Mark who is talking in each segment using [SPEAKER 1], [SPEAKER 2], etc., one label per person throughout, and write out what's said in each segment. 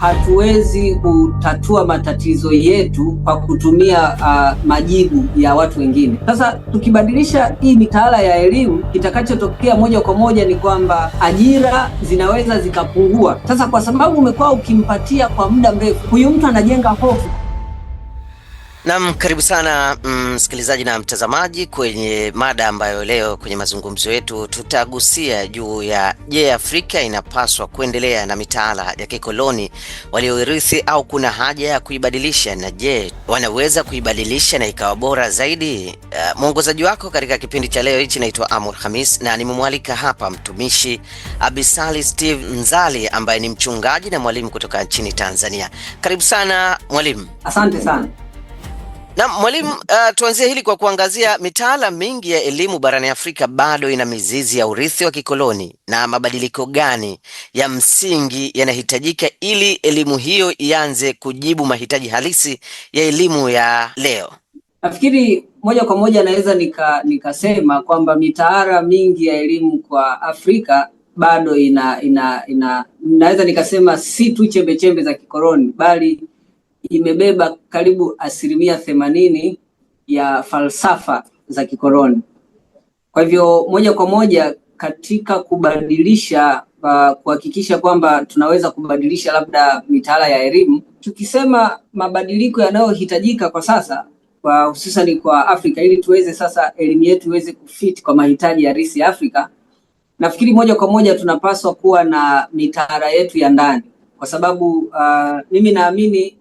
[SPEAKER 1] hatuwezi kutatua matatizo yetu kwa kutumia majibu ya watu wengine. Sasa tukibadilisha hii mitaala ya elimu, kitakachotokea moja kwa moja ni kwamba ajira zinaweza zikapungua. Sasa kwa sababu umekuwa ukimpatia kwa muda mrefu, huyu mtu anajenga hofu.
[SPEAKER 2] Naam, karibu sana msikilizaji na mtazamaji kwenye mada ambayo leo kwenye mazungumzo yetu tutagusia juu ya je, Afrika inapaswa kuendelea na mitaala ya kikoloni walioirithi au kuna haja ya kuibadilisha, na je, wanaweza kuibadilisha na ikawa bora zaidi? Mwongozaji wako katika kipindi cha leo hichi naitwa Amur Khamis, na nimemwalika hapa mtumishi Abisali Steve Nzali ambaye ni mchungaji na mwalimu kutoka nchini Tanzania. Karibu sana mwalimu.
[SPEAKER 1] Asante sana.
[SPEAKER 2] Na mwalimu, tuanzie hili kwa kuangazia mitaala mingi ya elimu barani Afrika bado ina mizizi ya urithi wa kikoloni, na mabadiliko gani ya msingi yanahitajika ili elimu hiyo ianze kujibu mahitaji halisi ya elimu ya leo?
[SPEAKER 1] Nafikiri moja kwa moja naweza nikasema kwamba mitaala mingi ya elimu kwa Afrika bado naweza nikasema si tu chembe za kikoloni, bali imebeba karibu 80% ya falsafa za kikoloni. Kwa hivyo moja kwa moja katika kubadilisha, kuhakikisha kwamba tunaweza kubadilisha labda mitaala ya elimu, tukisema mabadiliko yanayohitajika kwa sasa, kwa hususan kwa Afrika, ili tuweze sasa elimu yetu iweze kufit kwa mahitaji ya halisi ya Afrika, nafikiri moja kwa moja tunapaswa kuwa na mitaala yetu ya ndani, kwa sababu mimi naamini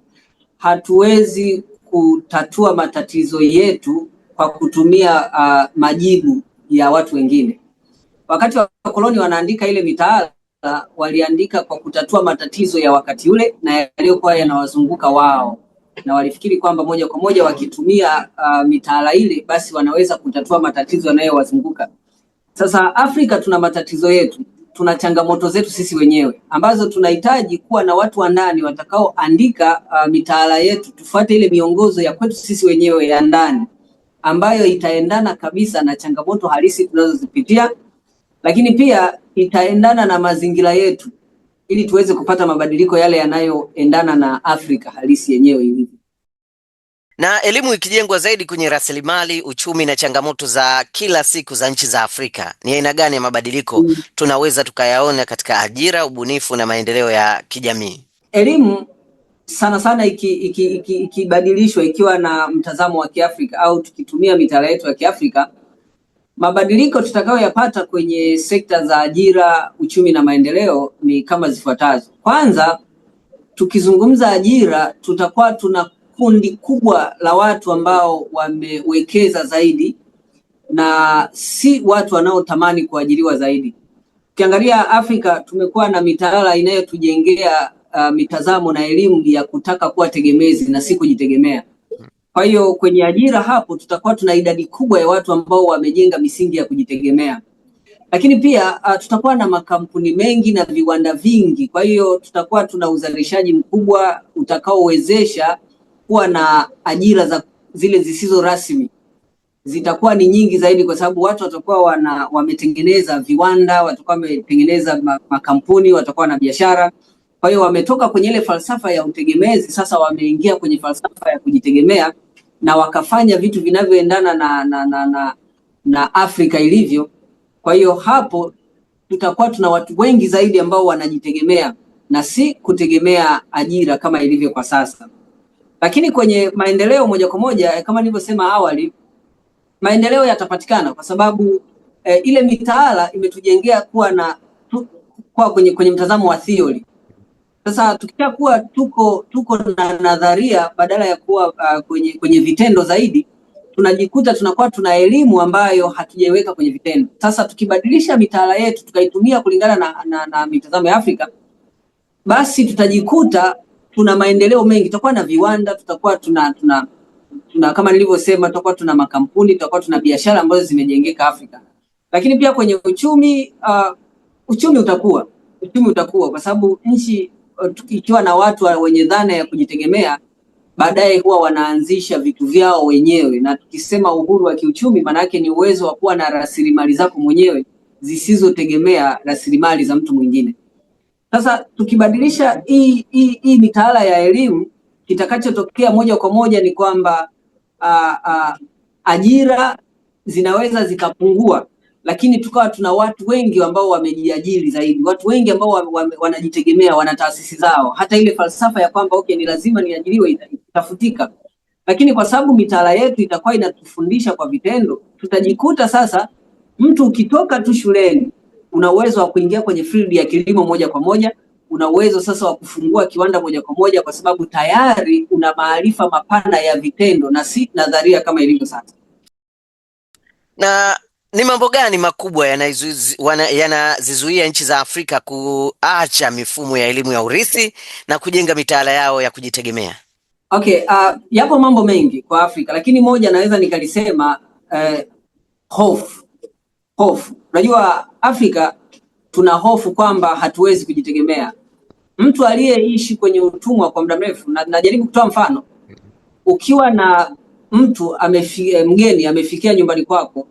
[SPEAKER 1] hatuwezi kutatua matatizo yetu kwa kutumia majibu ya watu wengine. Wakati wa koloni wanaandika ile mitaala, waliandika kwa kutatua matatizo ya wakati ule na yaliyokuwa yanawazunguka wao, na walifikiri kwamba moja kwa moja wakitumia mitaala ile basi wanaweza kutatua matatizo yanayowazunguka. Sasa Afrika tuna matatizo yetu, tuna changamoto zetu sisi wenyewe ambazo tunahitaji kuwa na watu wa ndani watakaoandika mitaala yetu, tufuate ile miongozo ya kwetu sisi wenyewe ya ndani ambayo itaendana kabisa na changamoto halisi tunazozipitia, lakini pia itaendana na mazingira yetu ili tuweze kupata mabadiliko yale yanayoendana na Afrika halisi yenyewe ilivyo.
[SPEAKER 2] Na elimu ikijengwa zaidi kwenye rasilimali, uchumi na changamoto za kila siku za nchi za Afrika, ni aina gani ya mabadiliko tunaweza tukayaona katika ajira, ubunifu na maendeleo ya kijamii?
[SPEAKER 1] Elimu sana sana ikibadilishwa ikiwa na mtazamo wa Kiafrika au tukitumia mitaala yetu ya Kiafrika, mabadiliko tutakayoyapata kwenye sekta za ajira, uchumi na maendeleo ni kama zifuatazo. Kwanza, tukizungumza ajira, tutakuwa tuna kundi kubwa la watu ambao wamewekeza zaidi na si watu wanaotamani kuajiriwa zaidi. Ukiangalia Afrika tumekuwa na mitaala inayotujengea mitazamo na elimu ya kutaka kuwa tegemezi na si kujitegemea. Kwa hiyo kwenye ajira hapo tutakuwa tuna idadi kubwa ya watu ambao wamejenga misingi ya kujitegemea. Lakini pia tutakuwa na makampuni mengi na viwanda vingi. Kwa hiyo tutakuwa tuna uzalishaji mkubwa utakaowezesha kuwa na ajira za zile zisizo rasmi zitakuwa ni nyingi zaidi, kwa sababu watu watakuwa wametengeneza viwanda, watakuwa wametengeneza makampuni, watakuwa na biashara. Kwa hiyo wametoka kwenye ile falsafa ya utegemezi, sasa wameingia kwenye falsafa ya kujitegemea na wakafanya vitu vinavyoendana na Afrika ilivyo. Kwa hiyo hapo tutakuwa tuna watu wengi zaidi ambao wanajitegemea na si kutegemea ajira kama ilivyo kwa sasa. Lakini kwenye maendeleo moja kwa moja, kama nilivyosema awali, maendeleo yatapatikana kwa sababu ile mitaala imetujengea kuwa kwenye mtazamo wa theory. Sasa tukishakuwa tuko na nadharia badala ya kuwa kwenye vitendo zaidi, tunajikuta tunakuwa tuna elimu ambayo hatujaiweka kwenye vitendo. Sasa tukibadilisha mitaala yetu tukaitumia kulingana na mitazamo ya Afrika, basi tutajikuta tuna maendeleo mengi. Tutakuwa na viwanda, tutakuwa tuna kama nilivyosema, tutakuwa tuna makampuni, tutakuwa tuna biashara ambazo zimejengeka Afrika. Lakini pia kwenye uchumi utakuwa kwa sababu nchi ikiwa na watu wenye dhana ya kujitegemea, baadaye huwa wanaanzisha vitu vyao wenyewe. Na tukisema uhuru wa kiuchumi, maana yake ni uwezo wa kuwa na rasilimali zako mwenyewe zisizotegemea rasilimali za mtu mwingine. Sasa tukibadilisha hii mitaala ya elimu, kitakachotokea moja kwa moja ni kwamba ajira zinaweza zikapungua, lakini tukawa tuna watu wengi ambao wamejiajiri zaidi, watu wengi ambao wanajitegemea, wana taasisi zao. Hata ile falsafa ya kwamba okay, ni lazima niajiriwe itafutika. Lakini kwa sababu mitaala yetu itakuwa inatufundisha kwa vitendo, tutajikuta sasa mtu ukitoka tu shuleni una uwezo wa kuingia kwenye field ya kilimo moja kwa moja, una uwezo sasa wa kufungua kiwanda moja kwa moja, kwa sababu tayari una maarifa mapana ya vitendo na si nadharia kama ilivyo sasa.
[SPEAKER 2] Na ni mambo gani makubwa yanazizuia nchi za Afrika kuacha mifumo ya elimu ya urithi na kujenga mitaala yao ya kujitegemea?
[SPEAKER 1] Okay, yapo mambo mengi kwa Afrika, lakini moja naweza nikalisema hofu. Unajua Afrika tuna hofu kwamba hatuwezi kujitegemea. Mtu aliyeishi kwenye utumwa kwa muda mrefu, na najaribu kutoa mfano, ukiwa na mtu mgeni amefikia nyumbani kwako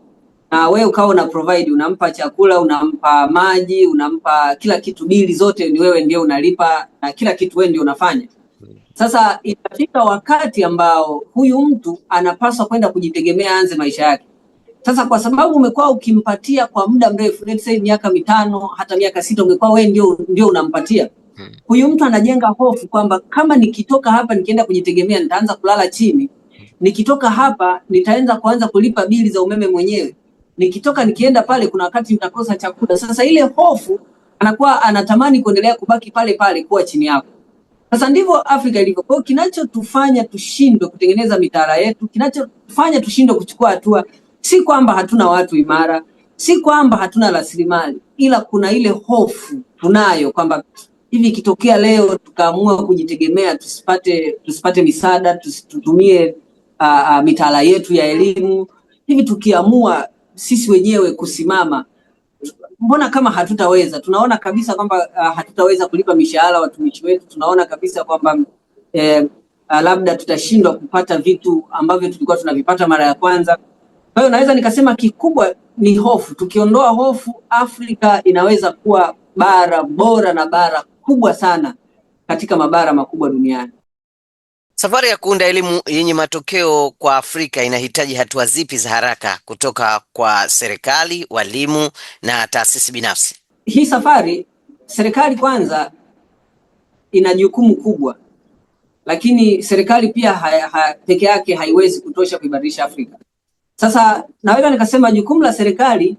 [SPEAKER 1] na wewe ukawa una provide, unampa chakula, unampa maji, unampa kila kitu, bili zote ni wewe ndio unalipa na kila kitu wewe ndio unafanya. Sasa itafika wakati ambao huyu mtu anapaswa kwenda kujitegemea, aanze maisha yake. Sasa kwa sababu umekuwa ukimpatia kwa muda mrefu, let's say miaka 5 hata miaka 6, umekuwa wewe ndio unampatia. Huyu mtu anajenga hofu kwamba kama nikitoka hapa nikienda kujitegemea nitaanza kulala chini. Nikitoka hapa nitaanza kuanza kulipa bili za umeme mwenyewe. Nikitoka nikienda pale kuna wakati nitakosa chakula. Sasa ile hofu anakuwa anatamani kuendelea kubaki pale pale kuwa chini yako. Sasa ndivyo Afrika ilivyo. Kwa hiyo kinachotufanya tushindwe kutengeneza mitaala yetu, kinachotufanya tushindwe kuchukua hatua, si kwamba hatuna watu imara, si kwamba hatuna rasilimali, ila kuna ile hofu tunayo kwamba hivi ikitokea leo tukaamua kujitegemea, tusipate misaada, tutumie mitaala yetu ya elimu, hivi tukiamua sisi wenyewe kusimama, mbona kama hatutaweza? Tunaona kabisa kwamba hatutaweza kulipa mishahara watumishi wetu. Tunaona kabisa kwamba labda tutashindwa kupata vitu ambavyo tulikuwa tunavipata mara ya kwanza. Kwa hiyo naweza nikasema kikubwa ni hofu. Tukiondoa hofu, Afrika inaweza kuwa bara bora na bara kubwa sana katika mabara makubwa duniani.
[SPEAKER 2] Safari ya kuunda elimu yenye matokeo kwa Afrika inahitaji hatua zipi za haraka kutoka kwa serikali, walimu na taasisi binafsi?
[SPEAKER 1] Hii safari, serikali kwanza ina jukumu kubwa, lakini serikali pia peke yake haiwezi kutosha kuibadilisha Afrika. Sasa naweza nikasema jukumu la serikali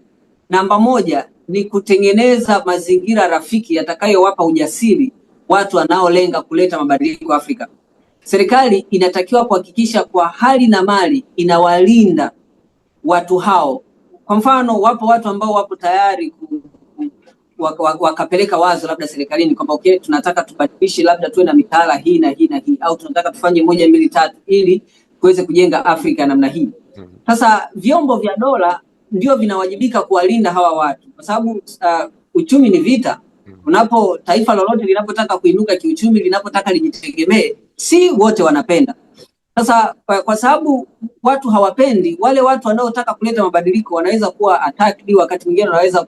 [SPEAKER 1] namba 1 ni kutengeneza mazingira rafiki yatakayowapa ujasiri watu wanaolenga kuleta mabadiliko Afrika. Serikali inatakiwa kuhakikisha kwa hali na mali inawalinda watu hao. Kwa mfano, wapo watu ambao wapo tayari wakapeleka wazo labda serikalini kwamba okay, tunataka tubadilishe, labda tuwe na mitaala hii na hii na hii, au tunataka tufanye 1 2 3 ili tuweze kujenga Afrika namna hii. Sasa vyombo vya dola ndio vinawajibika kuwalinda hawa watu, kwa sababu uchumi ni vita. Taifa lolote linapotaka kuinuka kiuchumi, linapotaka lijitegemee, si wote wanapenda. Sasa kwa sababu watu hawapendi, wale watu wanaotaka kuleta mabadiliko wanaweza kuwa attacked, wakati mwingine wanaweza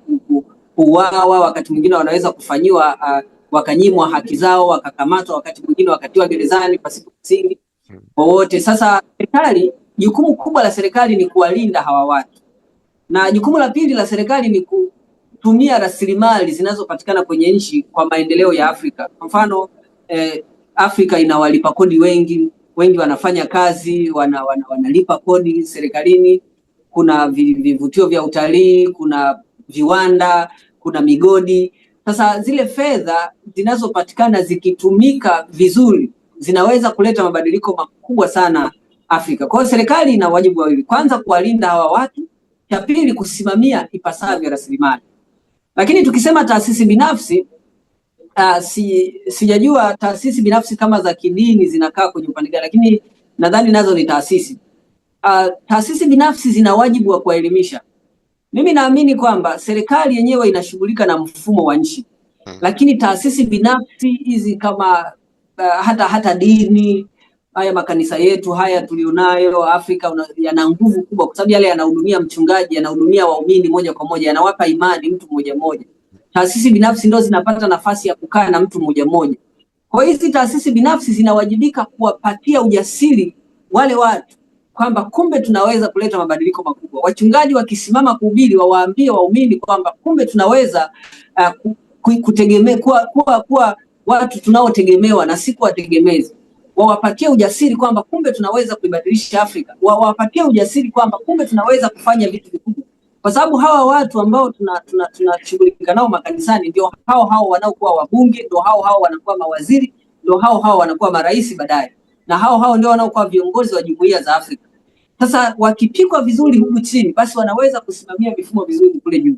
[SPEAKER 1] kuuawa, wakati mwingine wanaweza kufanyiwa wakanyimwa haki zao, wakakamatwa, wakati mwingine wakatiwa gerezani pasipo msingi wowote. Sasa serikali, jukumu kubwa la serikali ni kuwalinda hawa watu, na jukumu la pili la serikali ni kutumia rasilimali zinazopatikana kwenye nchi kwa maendeleo ya Afrika. Kwa mfano Afrika ina walipa kodi wengi wanafanya kazi, wanalipa kodi serikalini. Kuna vivutio vya utalii, kuna viwanda, kuna migodi. Sasa zile fedha zinazopatikana zikitumika vizuri zinaweza kuleta mabadiliko makubwa sana Afrika. Kwa hiyo serikali ina wajibu wawili: kwanza kuwalinda hawa watu, cha pili kusimamia ipasavyo rasilimali. Lakini tukisema taasisi binafsi, sijajua taasisi binafsi kama za kidini zinakaa kwenye upande gani, lakini nadhani nazo ni taasisi. Taasisi binafsi zina wajibu wa kuelimisha. Mimi naamini kwamba serikali yenyewe inashughulika na mfumo wa nchi, lakini taasisi binafsi hizi kama hata dini, haya makanisa yetu haya tulionayo Afrika yana nguvu kubwa, kwa sababu yale yanahudumia mchungaji, yanahudumia waumini moja kwa moja, yanawapa imani mtu mmoja mmoja. taasisi binafsi ndio zinapata nafasi ya kukaa na mtu mmoja mmoja. Kwa hiyo hizi taasisi binafsi zinawajibika kuwapatia ujasiri wale watu kwamba kumbe tunaweza kuleta mabadiliko makubwa. Wachungaji wakisimama kuhubiri, wawaambie waumini kwamba kumbe tunaweza kutegemea kuwa watu tunaotegemewa na si kuwategemezi. Wawapatie ujasiri kwamba kumbe tunaweza kuibadilisha Afrika. Wawapatie ujasiri kwamba kumbe tunaweza kufanya vitu vikubwa. Kwa sababu hawa watu ambao tunashughulika nao makanisani ndio hao wanaokuwa wabunge, ndio hao wanakuwa mawaziri, ndio hao wanakuwa marais baadaye. Na hao ndio wanaokuwa viongozi wa jumuiya za Afrika. Sasa wakipikwa vizuri huku chini, basi wanaweza kusimamia mifumo vizuri kule juu.